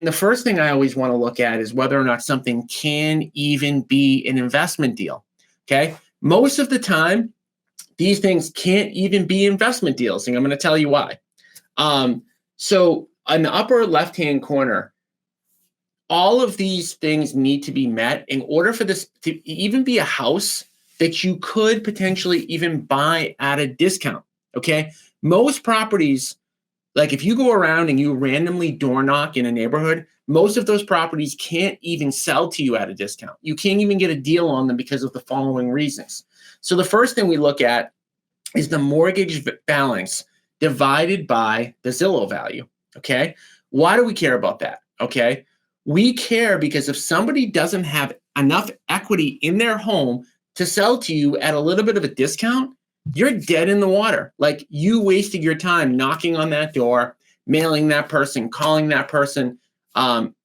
the first thing I always want to look at is whether or not something can even be an investment deal. Okay. Most of the time, these things can't even be investment deals. And I'm going to tell you why. So, in the upper left hand corner, all of these things need to be met in order for this to even be a house that you could potentially even buy at a discount. Okay. Most properties, like if you go around and you randomly door knock in a neighborhood, most of those properties can't even sell to you at a discount. You can't even get a deal on them because of the following reasons. So the first thing we look at is the mortgage balance divided by the Zillow value. Okay. Why do we care about that? Okay. We care because if somebody doesn't have enough equity in their home to sell to you at a little bit of a discount, you're dead in the water. Like you wasted your time knocking on that door, mailing that person, calling that person,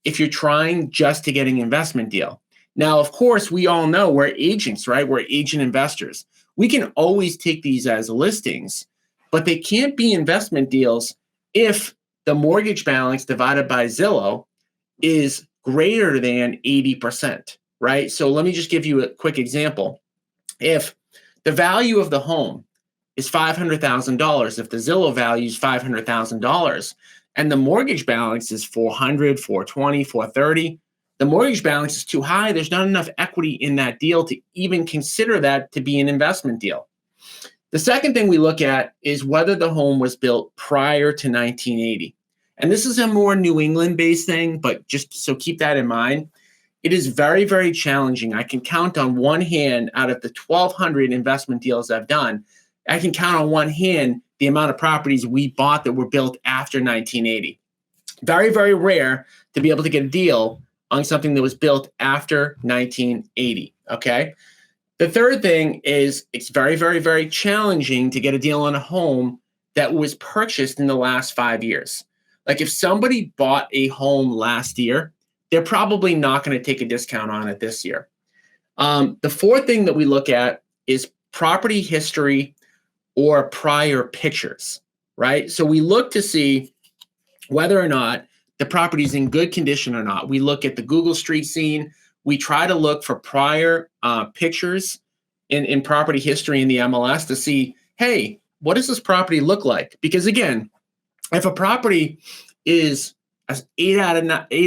if you're trying just to get an investment deal. Now, of course, we all know we're agents, right? We're agent investors. We can always take these as listings, but they can't be investment deals if the mortgage balance divided by Zillow is greater than 80%, right? So let me just give you a quick example. If the value of the home is $500,000, if the Zillow value is $500,000 and the mortgage balance is 400, 420, 430, the mortgage balance is too high. There's not enough equity in that deal to even consider that to be an investment deal. The second thing we look at is whether the home was built prior to 1980. And this is a more New England based thing, but just so keep that in mind. It is very, very challenging. I can count on one hand out of the 1,200 investment deals I've done. I can count on one hand the amount of properties we bought that were built after 1980. Very, very rare to be able to get a deal on something that was built after 1980. Okay. The third thing is it's very, very, very challenging to get a deal on a home that was purchased in the last 5 years. Like if somebody bought a home last year, they're probably not going to take a discount on it this year. The fourth thing that we look at is property history or prior pictures, right? So we look to see whether or not the property is in good condition or not. We look at the Google Street Scene. We try to look for prior pictures in property history in the MLS to see, hey, what does this property look like? Because again, if a property is an 8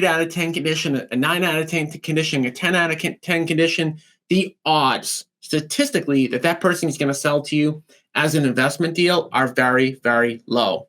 out of 10 condition, a 9 out of 10 condition, a 10 out of 10 condition, the odds statistically that person is going to sell to you as an investment deal are very, very low.